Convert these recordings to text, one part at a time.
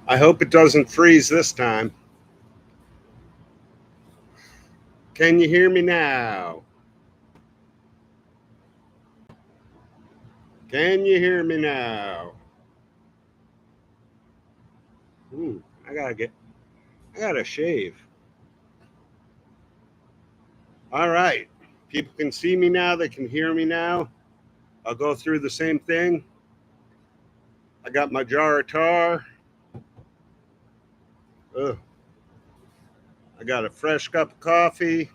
I hope it doesn't freeze this time. Can you hear me now? Can you hear me now? I gotta shave. All right. People can see me now. They can hear me now. I'll go through the same thing. I got my jar of tar. Ugh. I got a fresh cup of coffee.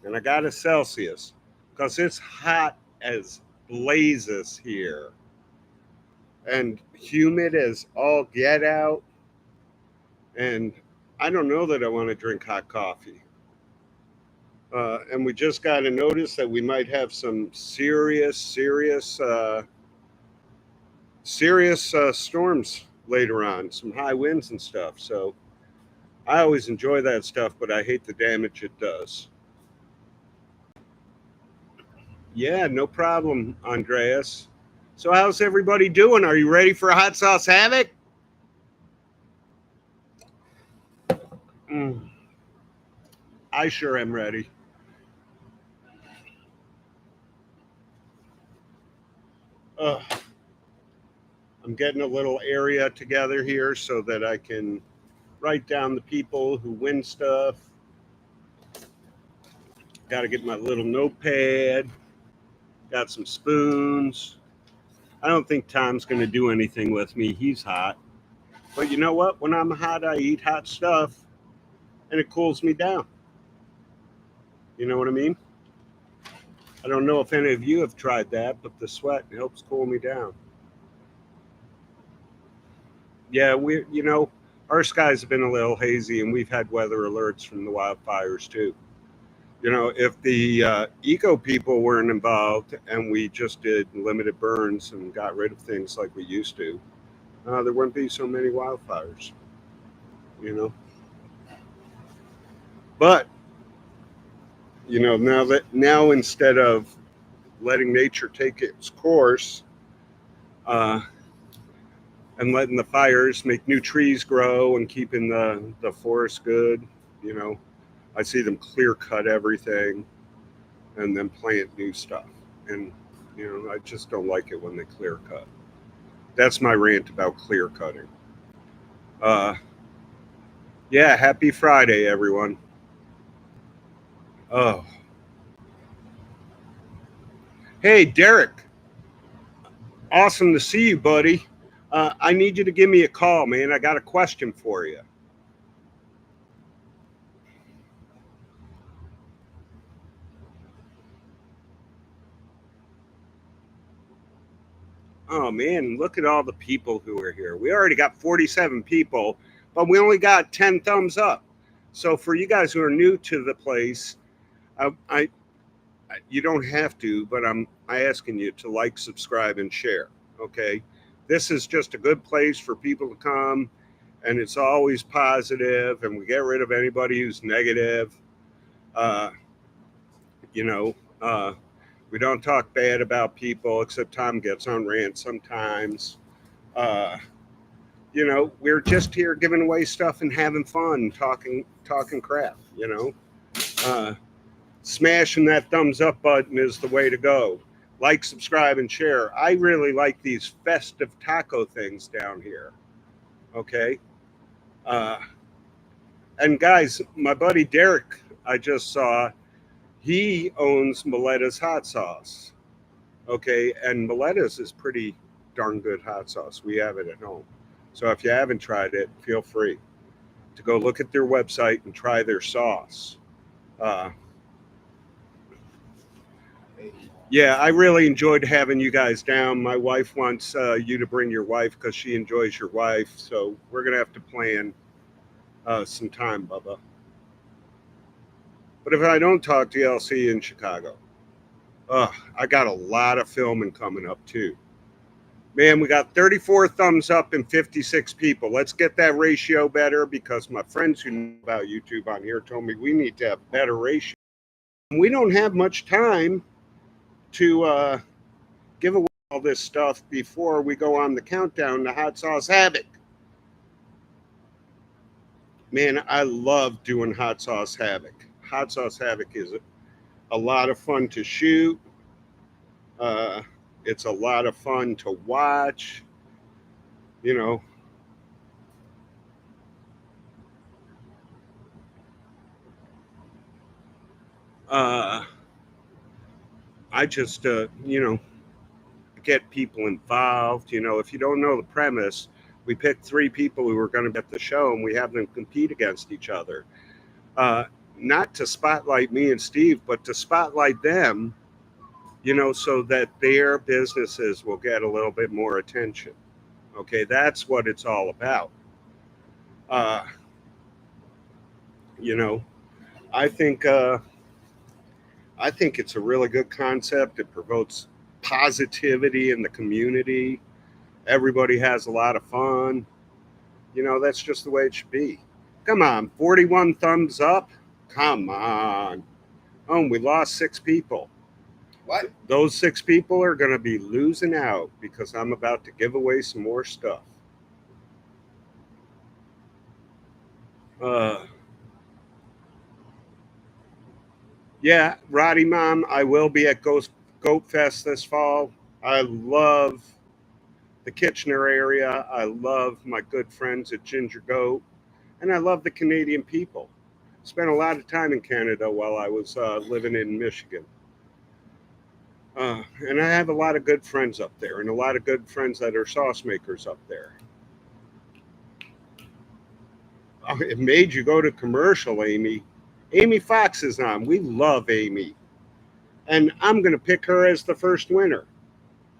And I got a Celsius because it's hot as blazes here and humid as all get out. And I don't know that I want to drink hot coffee. And we just got a notice that we might have some serious storms later on, some high winds and stuff. So I always enjoy that stuff, but I hate the damage it does. Yeah, no problem, Andreas. So how's everybody doing? Are you ready for a hot sauce havoc? I sure am ready. I'm getting a little area together here so that I can write down the people who win stuff. Got to get my little notepad. Got some spoons. I don't think Tom's going to do anything with me. He's hot. But you know what? When I'm hot, I eat hot stuff and it cools me down. You know what I mean? I don't know if any of you have tried that, but the sweat helps cool me down. Yeah, our skies have been a little hazy and we've had weather alerts from the wildfires too. If the eco people weren't involved and we just did limited burns and got rid of things like we used to, there wouldn't be so many wildfires, But, now instead of letting nature take its course and letting the fires make new trees grow and keeping the forest good, I see them clear cut everything and then plant new stuff. And, I just don't like it when they clear cut. That's my rant about clear cutting. Yeah, happy Friday, everyone. Oh. Hey, Derek. Awesome to see you, buddy. I need you to give me a call, man. I got a question for you. Oh, man, look at all the people who are here. We already got 47 people, but we only got 10 thumbs up. So for you guys who are new to the place, you don't have to, but I'm asking you to like, subscribe, and share. Okay, this is just a good place for people to come, and it's always positive, and we get rid of anybody who's negative. You know, we don't talk bad about people, except Tom gets on rants sometimes. We're just here giving away stuff and having fun, talking crap. Smashing that thumbs up button is the way to go. Like, subscribe, and share. I really like these festive taco things down here. Okay. And guys, my buddy Derek, I just saw, he owns Miletta's hot sauce. Okay. And Miletta's is pretty darn good hot sauce. We have it at home. So if you haven't tried it, feel free to go look at their website and try their sauce. Yeah, I really enjoyed having you guys down. My wife wants you to bring your wife because she enjoys your wife. So we're going to have to plan some time, Bubba. But if I don't talk to you, I'll see you in Chicago. I got a lot of filming coming up too. Man, we got 34 thumbs up and 56 people. Let's get that ratio better because my friends who know about YouTube on here told me we need to have better ratio. We don't have much time to give away all this stuff before we go on the countdown to Hot Sauce Havoc. Man, I love doing Hot Sauce Havoc. Hot Sauce Havoc is a lot of fun to shoot. Uh, it's a lot of fun to watch. You know, uh, I just, get people involved. If you don't know the premise, we pick three people who are going to be at the show and we have them compete against each other. Uh, Not to spotlight me and Steve, but to spotlight them, so that their businesses will get a little bit more attention. Okay, that's what it's all about. Uh, you know, I think I think it's a really good concept. It promotes positivity in the community. Everybody has a lot of fun. That's just the way it should be. Come on, 41 thumbs up. Come on. Oh, we lost 6 people. What? Those 6 people are going to be losing out because I'm about to give away some more stuff. Uh, yeah, Roddy Mom, I will be at Goat Fest this fall. I love the Kitchener area. I love my good friends at Ginger Goat, and I love the Canadian people. Spent a lot of time in Canada while I was living in Michigan. And I have a lot of good friends up there, and a lot of good friends that are sauce makers up there. Oh, it made you go to commercial, Amy. Amy Fox is on. We love Amy. And I'm going to pick her as the first winner.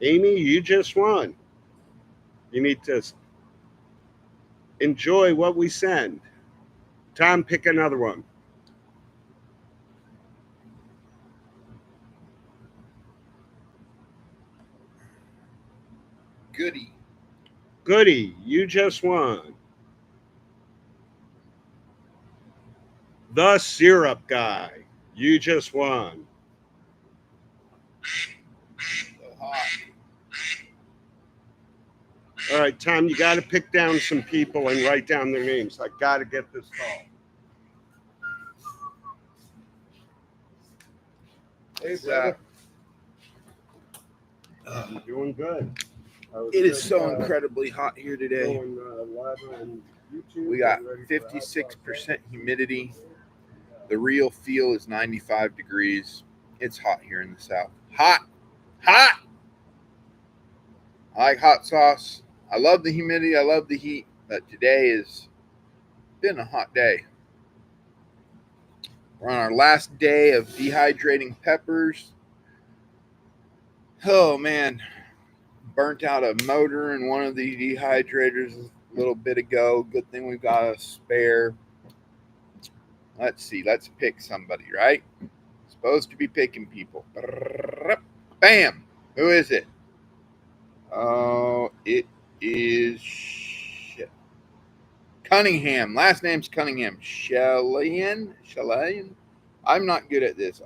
Amy, you just won. You need to enjoy what we send. Tom, pick another one. Goody. Goody, you just won. The Syrup Guy, you just won. So hot. All right, Tom, you got to pick down some people and write down their names. I got to get this call. Hey, brother. I'm doing good. It is so incredibly hot here today. Going, live on YouTube. We got 56% humidity. The real feel is 95 degrees. It's hot here in the South. Hot! Hot! I like hot sauce. I love the humidity. I love the heat. But today has been a hot day. We're on our last day of dehydrating peppers. Oh, man. Burnt out a motor in one of the dehydrators a little bit ago. Good thing we've got a spare. Let's see. Let's pick somebody, right? Supposed to be picking people. Bam! Who is it? Oh, it is Cunningham. Last name's Cunningham. Shellyan? I'm not good at this.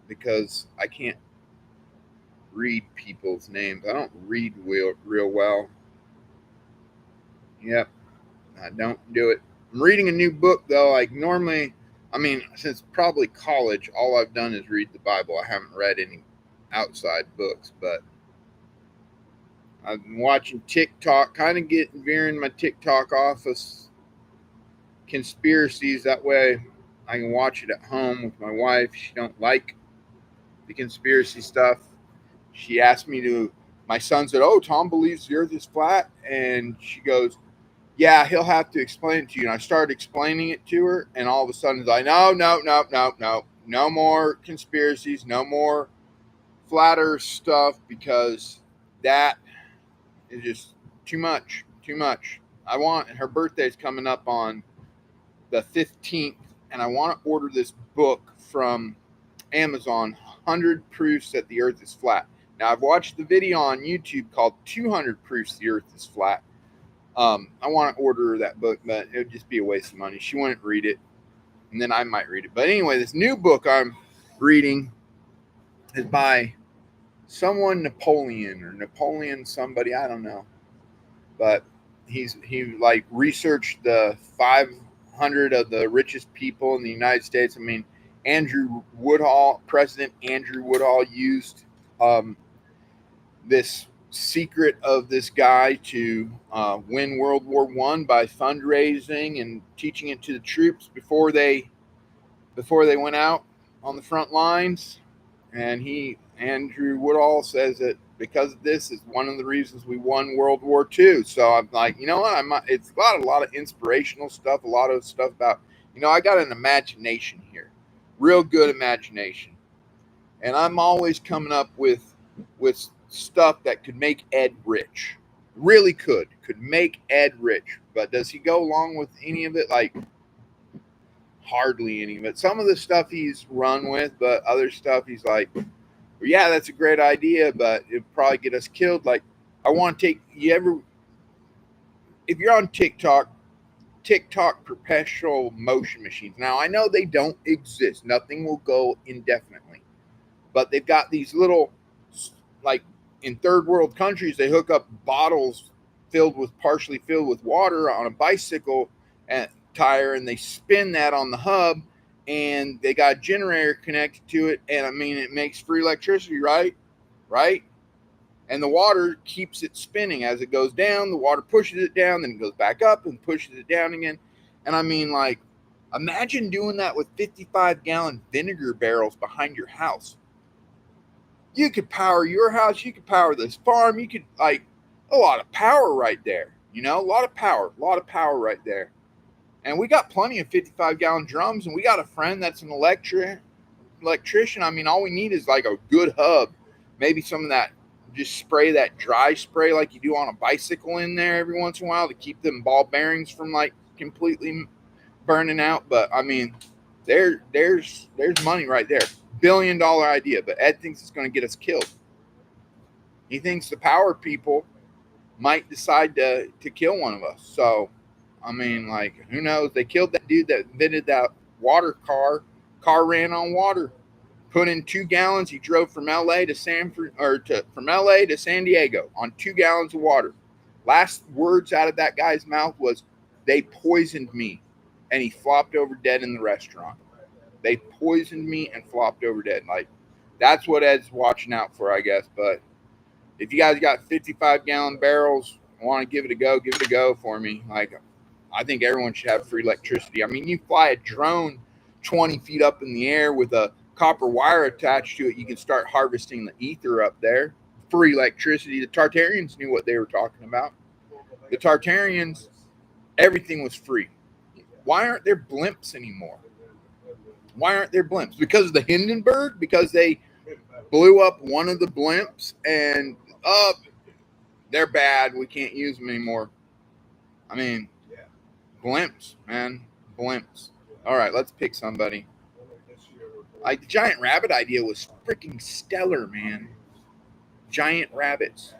Because I can't read people's names. I don't read real well. Yep. I don't do it. I'm reading a new book though. Like normally, since probably college, all I've done is read the Bible. I haven't read any outside books, but I've been watching TikTok, kind of veering my TikTok off of Conspiracies. That way I can watch it at home with my wife. She don't like the conspiracy stuff. She asked me to, my son said, "Oh, Tom believes the earth is flat." And she goes, "Yeah, he'll have to explain it to you." And I started explaining it to her, and all of a sudden it's like, no more conspiracies, no more flat earth stuff, because that is just too much. Her birthday's coming up on the 15th, and I want to order this book from Amazon, 100 Proofs That the Earth is Flat. Now, I've watched the video on YouTube called 200 Proofs the Earth is Flat. I want to order her that book, but it would just be a waste of money. She wouldn't read it, and then I might read it. But anyway, this new book I'm reading is by Napoleon somebody, I don't know. But he researched the 100 of the richest people in the United States. I mean, President Andrew Woodall used this secret of this guy to win World War I by fundraising and teaching it to the troops before they went out on the front lines. And Andrew Woodall says that because of this is one of the reasons we won World War II. So I'm like, you know what? It's got a lot of inspirational stuff, a lot of stuff about, I got an imagination here, real good imagination. And I'm always coming up with stuff that could make Ed rich. Really could make Ed rich. But does he go along with any of it? Like, hardly any of it. Some of the stuff he's run with, but other stuff he's like, well, yeah, that's a great idea, but it'd probably get us killed. Like, I want to take if you're on TikTok perpetual motion machines. Now, I know they don't exist. Nothing will go indefinitely. But they've got these little, like in third world countries, they hook up bottles partially filled with water on a bicycle and tire, and they spin that on the hub, and they got a generator connected to it, and I mean, it makes free electricity, right? And the water keeps it spinning. As it goes down, the water pushes it down, then it goes back up and pushes it down again. And I mean, like, imagine doing that with 55-gallon vinegar barrels behind your house. You could power your house, you could power this farm, you could, like, a lot of power right there, a lot of power right there. And we got plenty of 55-gallon drums, and we got a friend that's an electrician. I mean, all we need is like a good hub, maybe some of that, just spray that dry spray like you do on a bicycle in there every once in a while to keep them ball bearings from like completely burning out. But I mean, there's money right there. $1 billion idea, but Ed thinks it's going to get us killed. He thinks the power people might decide to kill one of us. So, I mean, like, who knows? They killed that dude that invented that water car. Car ran on water. Put in 2 gallons. He drove from LA to San Diego on 2 gallons of water. Last words out of that guy's mouth was, "They poisoned me," and he flopped over dead in the restaurant. They poisoned me and flopped over dead. Like, that's what Ed's watching out for, I guess. But if you guys got 55-gallon barrels, want to give it a go for me. Like, I think everyone should have free electricity. I mean, you fly a drone 20 feet up in the air with a copper wire attached to it, you can start harvesting the ether up there. Free electricity. The Tartarians knew what they were talking about. The Tartarians, everything was free. Why aren't there blimps anymore? Why aren't there blimps? Because of the Hindenburg? Because they blew up one of the blimps and they're bad. We can't use them anymore. I mean, blimps, man. Blimps. All right, let's pick somebody. Like, the giant rabbit idea was freaking stellar, man. Giant rabbits.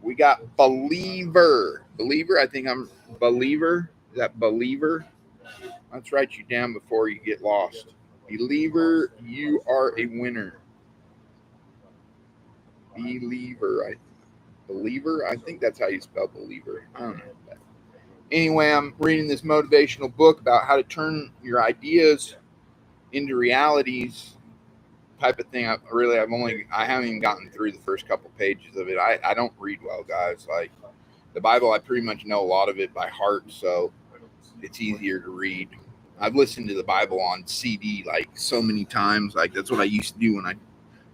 We got Believer. Believer, I think I'm Believer. Is that Believer? Let's write you down before you get lost. Believer, you are a winner. Believer. I think that's how you spell Believer. I don't know. Anyway, I'm reading this motivational book about how to turn your ideas into realities type of thing. I haven't even gotten through the first couple pages of it. I don't read well, guys. Like, the Bible, I pretty much know a lot of it by heart, so it's easier to read. I've listened to the Bible on CD like so many times. Like, that's what I used to do when I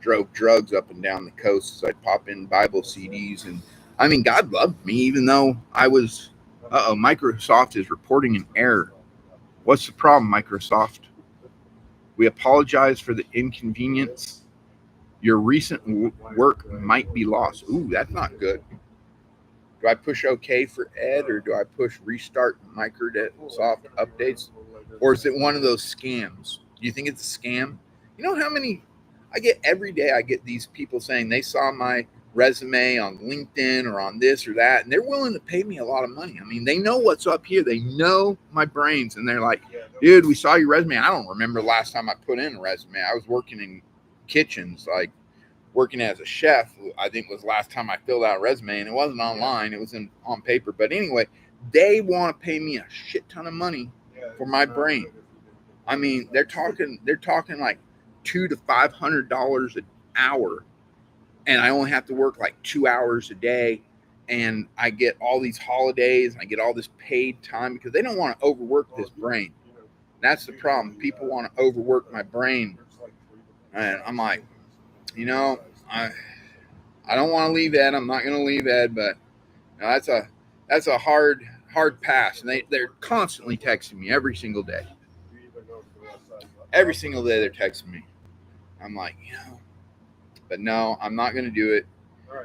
drove drugs up and down the coast. I'd pop in Bible CDs, and I mean, God loved me, even though I was. Microsoft is reporting an error. What's the problem, Microsoft? We apologize for the inconvenience. Your recent work might be lost. Ooh, that's not good. Do I push OK for Ed, or do I push restart Microsoft updates? Or is it one of those scams? Do you think it's a scam? You know how many I get every day? I get these people saying they saw my resume on LinkedIn or on this or that, and they're willing to pay me a lot of money. I mean, they know what's up here. They know my brains, and they're like, "Dude, we saw your resume." I don't remember the last time I put in a resume. I was working in kitchens, like working as a chef. I think was the last time I filled out a resume, and it wasn't online. It was on paper. But anyway, They want to pay me a shit ton of money for my brain. I mean, they're talking like $200 to $500 an hour, and I only have to work like 2 hours a day, and I get all these holidays, and I get all this paid time because they don't want to overwork this brain. That's the problem. People want to overwork my brain, and I'm like, you know, I don't want to leave Ed. I'm not going to leave Ed, but you know, that's a hard pass, and they're constantly texting me every single day. Every single day they're texting me. I'm like, you know, but no, I'm not going to do it.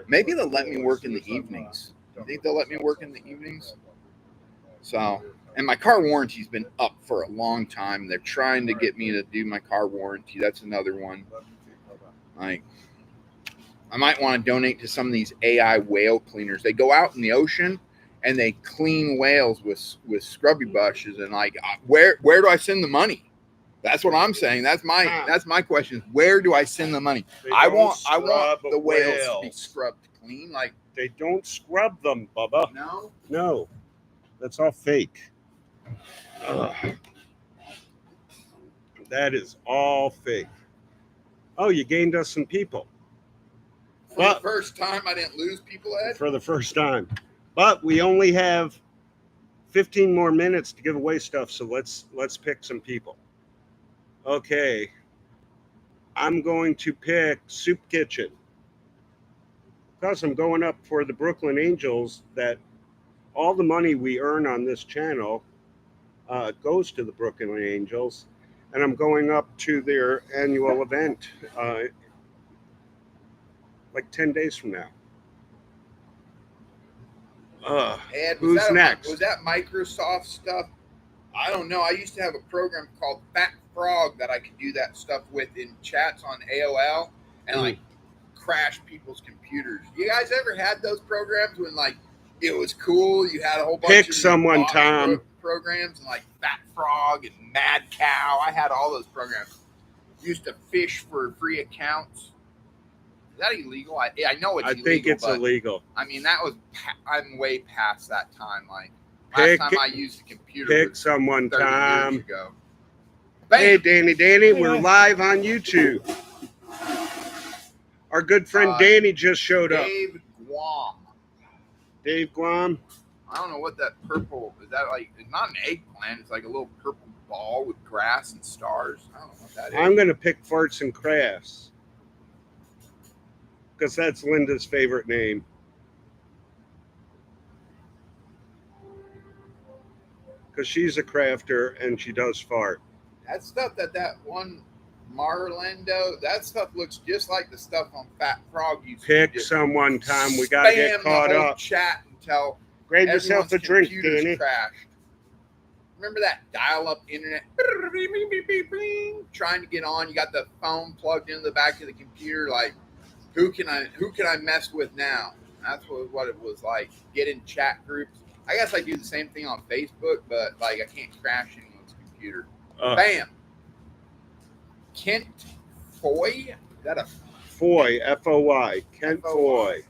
Maybe they'll let me work in the evenings. You think they'll let me work in the evenings? So, and my car warranty's been up for a long time. They're trying to get me to do my car warranty. That's another one. Like, I might want to donate to some of these AI whale cleaners. They go out in the ocean and they clean whales with scrubby brushes. And like, where do I send the money? That's what I'm saying. That's my question. Where do I send the money? I want the whales to be scrubbed clean. Like, they don't scrub them, Bubba. No, that's all fake. Ugh. That is all fake. Oh, you gained us some people. For the first time, I didn't lose people, Ed. For the first time, but we only have 15 more minutes to give away stuff. So let's pick some people. Okay, I'm going to pick Soup Kitchen because I'm going up for the Brooklyn Angels. That all the money we earn on this channel goes to the Brooklyn Angels, and I'm going up to their annual event like 10 days from now. Ed, who's next? Was that Microsoft stuff? I don't know. I used to have a program called Fat Frog that I could do that stuff with in chats on AOL and like crash people's computers. You guys ever had those programs when like it was cool? You had a whole bunch Pick of someone, Tom. Programs and like Fat Frog and Mad Cow. I had all those programs. Used to fish for free accounts. Is that illegal? I know it's illegal. I think it's illegal. I mean, I'm way past that time. Like, last time I used a computer. Pick someone, 30 Tom. years ago. Hey, Danny, we're live on YouTube. Our good friend Danny just showed up. Dave Guam. I don't know what that purple is. That like? It's not an eggplant. It's like a little purple ball with grass and stars. I don't know what that is. I'm gonna pick Farts and Crafts because that's Linda's favorite name. Because she's a crafter and she does fart. That stuff that one Marlendo, that stuff looks just like the stuff on Fat Frog. Pick someone, Tom. We gotta get caught the whole up. Chat until grab yourself a drink, Danny. Crashed. Remember that dial-up internet? Trying to get on, you got the phone plugged into the back of the computer. Like, who can I mess with now? That's what it was like. Get in chat groups. I guess I do the same thing on Facebook, but like I can't crash anyone's computer. Bam. Kent Foy? Is that a Foy? F-O-Y. Kent Foy.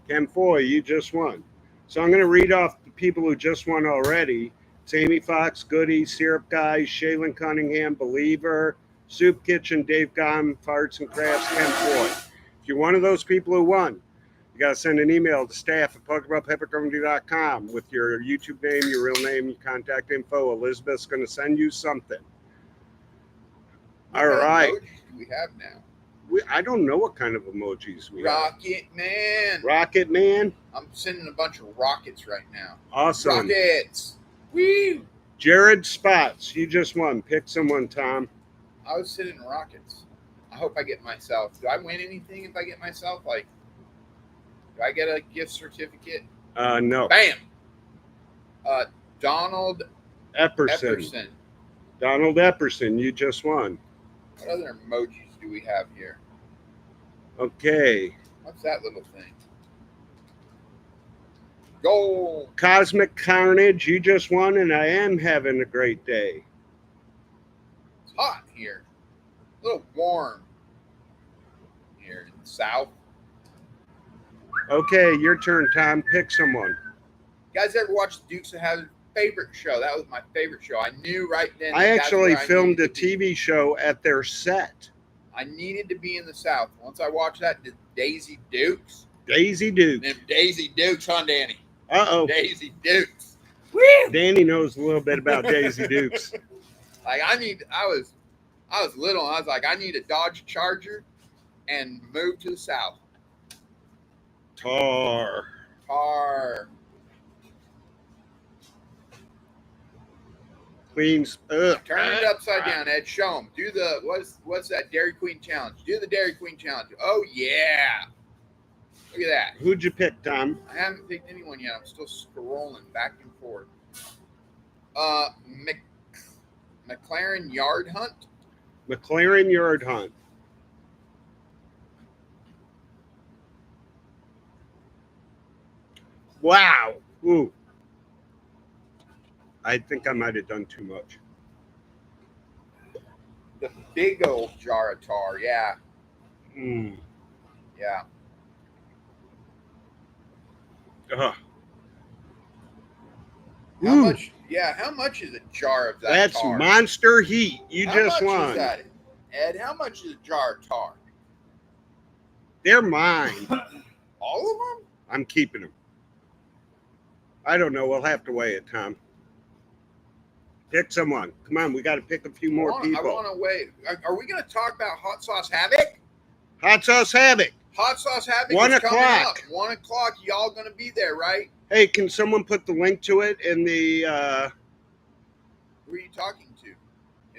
Kent Foy, you just won. So I'm going to read off the people who just won already. It's Amy Fox, Goody, Syrup Guy, Shaylin Cunningham, Believer, Soup Kitchen, Dave Gom, Farts and Crafts, Kent Foy. If you're one of those people who won, you got to send an email to staff@puckerbuttpeppercompany.com with your YouTube name, your real name, your contact info. Elizabeth's going to send you something. All right. What do we have now? I don't know what kind of emojis we have. Rocket Man. Rocket Man. I'm sending a bunch of rockets right now. Awesome. Rockets. Woo. Jared Spots, you just won. Pick someone, Tom. I was sending rockets. I hope I get myself. Do I win anything if I get myself? Like, do I get a gift certificate? No. Bam. Donald Epperson. Donald Epperson, you just won. What other emojis do we have here? Okay. What's that little thing? Gold. Cosmic Carnage, you just won, and I am having a great day. It's hot here. A little warm here in the south. Okay, your turn, Tom. Pick someone. You guys ever watch the Dukes of Hazzard? Favorite show. That was my favorite show. I knew right then. I that that's actually where I filmed a needed to be. TV show at their set. I needed to be in the South. Once I watched that, the Daisy Dukes. Daisy Duke. Them Daisy Dukes, huh, Danny? Uh-oh. Daisy Dukes. Danny knows a little bit about Daisy Dukes. Like I was little and I was like, I need a Dodge Charger and move to the South. Tar. Clean. Turn it upside down, Ed. Show them. Do the what's that Dairy Queen challenge? Do the Dairy Queen challenge. Oh yeah. Look at that. Who'd you pick, Tom? I haven't picked anyone yet. I'm still scrolling back and forth. McLaren Yard Hunt. McLaren Yard Hunt. Wow. Ooh. I think I might have done too much. The big old jar of tar. Yeah. Mm. Yeah. Ugh. How much? Yeah. How much is a jar of that? That's tar? Monster Heat. You How just much won. Is that, Ed? How much is a jar of tar? They're mine. All of them? I'm keeping them. I don't know. We'll have to weigh it, Tom. Pick someone. Come on, we got to pick a few more people. I want to wait. Are we going to talk about Hot Sauce Havoc? Hot Sauce Havoc. Hot Sauce Havoc 1 is coming o'clock. up. 1 o'clock. Y'all going to be there, right? Hey, can someone put the link to it in the... Who are you talking to?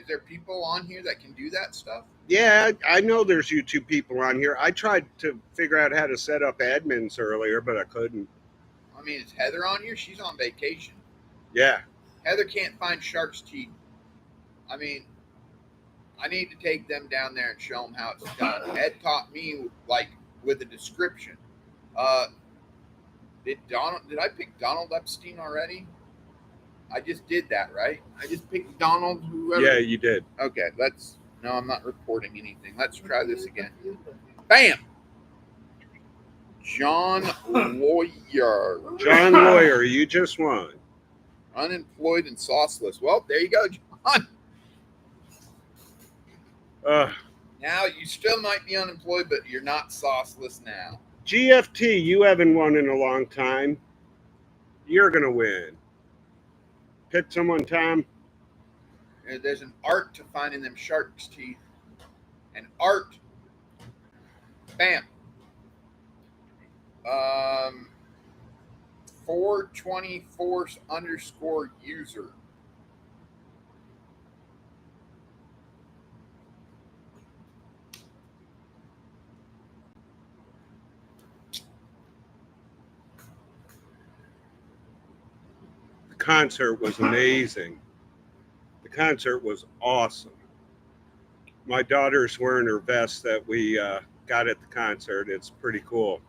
Is there people on here that can do that stuff? Yeah, I know there's YouTube people on here. I tried to figure out how to set up admins earlier, but I couldn't. I mean, is Heather on here? She's on vacation. Yeah. Heather can't find shark's teeth. I mean, I need to take them down there and show them how it's done. Ed taught me, like, with a description. Did I pick Donald Epstein already? I just did that, right? I just picked Donald whoever. Yeah, you did. Okay, no, I'm not reporting anything. Let's try this again. Bam! John Lawyer. John Lawyer, you just won. Unemployed and sauceless. Well, there you go, John. Now, you still might be unemployed, but you're not sauceless now. GFT, you haven't won in a long time. You're going to win. Pick someone, Tom. There's an art to finding them shark's teeth. An art. Bam. 424_user. The concert was amazing. The concert was awesome. My daughter's wearing her vest that we got at the concert. It's pretty cool.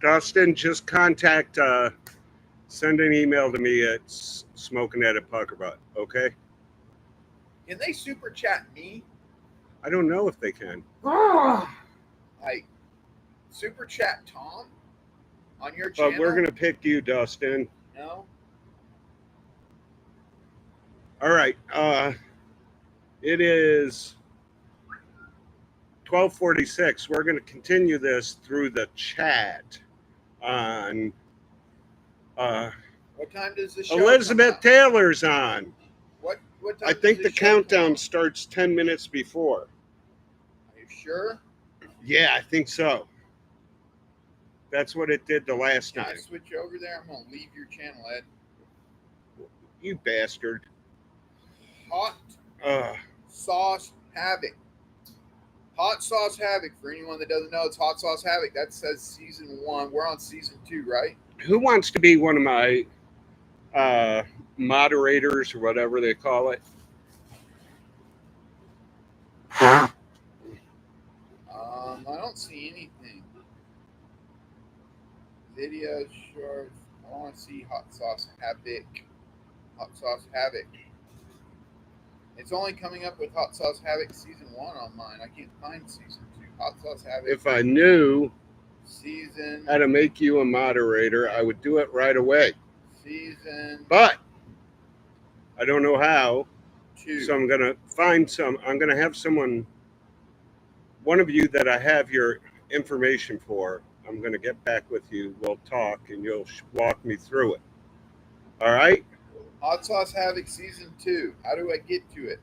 Dustin, just contact, send an email to me at smokingat@Puckerbutt, okay? Can they super chat me? I don't know if they can. Like, super chat Tom on your channel? But we're going to pick you, Dustin. No? All right. It is 12:46. We're going to continue this through the chat on What time does the show Elizabeth come out? Taylor's on. What time I does think the show come countdown out? starts 10 minutes before. Are you sure? Yeah, I think so. That's what it did the last Can I time. switch over there? I'm going to leave your channel, Ed. You bastard. Hot Sauce Havoc. Hot Sauce Havoc. For anyone that doesn't know, it's Hot Sauce Havoc. That says season 1. We're on season 2, right? Who wants to be one of my moderators or whatever they call it? I don't see anything. Videos, shorts. I want to see Hot Sauce Havoc. Hot Sauce Havoc. It's only coming up with Hot Sauce Havoc Season 1 on mine. I can't find Season 2. Hot Sauce Havoc. If I knew Season. how to make you a moderator, I would do it right away. Season. But I don't know how. 2. So I'm going to find some. I'm going to have someone, one of you that I have your information for, I'm going to get back with you. We'll talk and you'll walk me through it. All right? Hot Sauce Havoc Season 2. How do I get to it?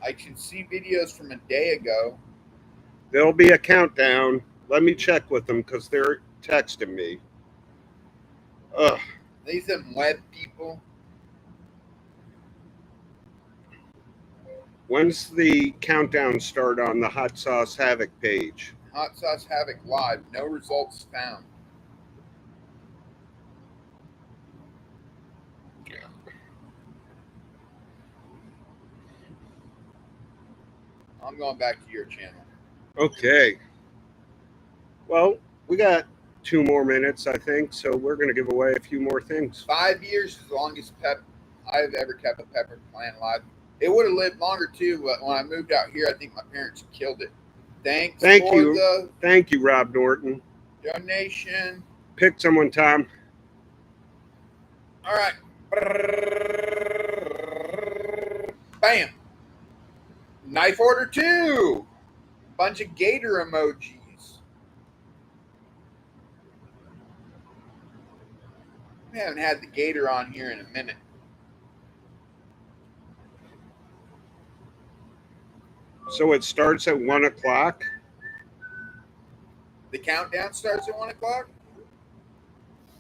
I can see videos from a day ago. There'll be a countdown. Let me check with them because they're texting me. Ugh. These them web people. When's the countdown start on the Hot Sauce Havoc page? Hot Sauce Havoc Live. No results found. I'm going back to your channel. Okay. Well, we got 2 more minutes, I think, so we're going to give away a few more things. 5 years is the longest I've ever kept a pepper plant alive. It would have lived longer too, but when I moved out here, I think my parents killed it. Thank you. The Thank you, Rob Norton. Donation. Pick someone, Tom. All right. Bam. Knife order 2. Bunch of gator emojis. We haven't had the gator on here in a minute. So it starts at 1 o'clock? The countdown starts at 1 o'clock?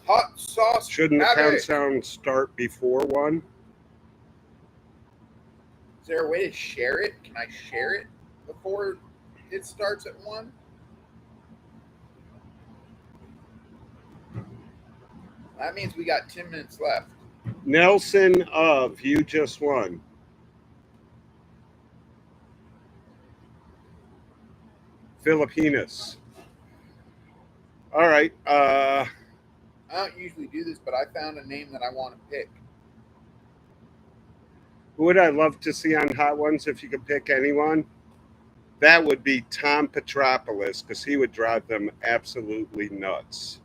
Hot sauce. Shouldn't the Havoc. countdown start before 1? Is there a way to share it? Can I share it before it starts at 1? That means we got 10 minutes left. Nelson of, you just won. Filipinas. All right. I don't usually do this, but I found a name that I want to pick. Who would I love to see on Hot Ones if you could pick anyone? That would be Tom Petropoulos, because he would drive them absolutely nuts.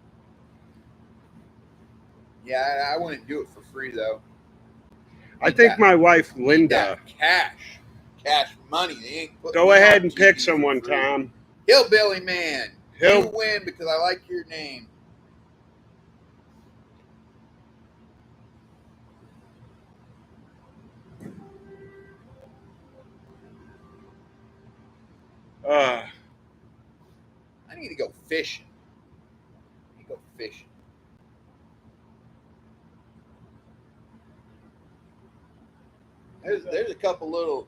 Yeah, I wouldn't do it for free, though. I think my wife, Linda. Cash money. They ain't Go ahead and pick someone, Tom. Hillbilly Man. You win because I like your name. I need to go fishing. There's a couple little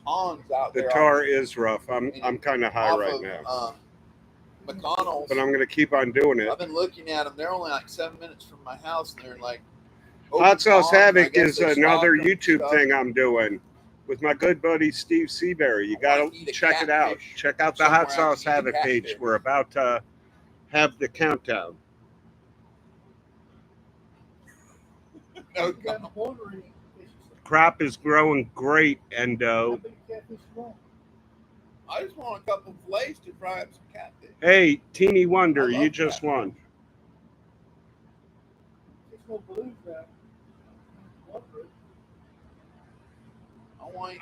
ponds out there. The tar is rough. I'm kind of high right now. McConnell's. But I'm going to keep on doing it. I've been looking at them. They're only like 7 minutes from my house, and they're like. Hot Sauce Havoc is another YouTube thing I'm doing with my good buddy Steve Seabury. You got to check it out. Check out the Hot Sauce Havoc page. We're about to have the countdown. No, crop is growing great, Endo. I just want a couple of fillets to fry up some catfish. Hey, Teeny Wonder, you just won.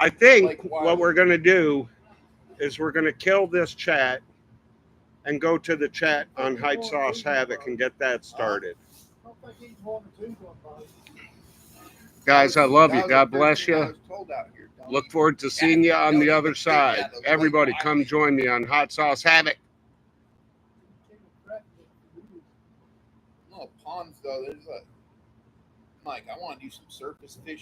I think what we're going to do is we're going to kill this chat and go to the chat on Hot Sauce Havoc and get that started. Guys, I love you. God bless you. Look forward to seeing you on the other side. Everybody, come join me on Hot Sauce Havoc. No ponds, though. There's a... Mike, I want to do some surface fishing.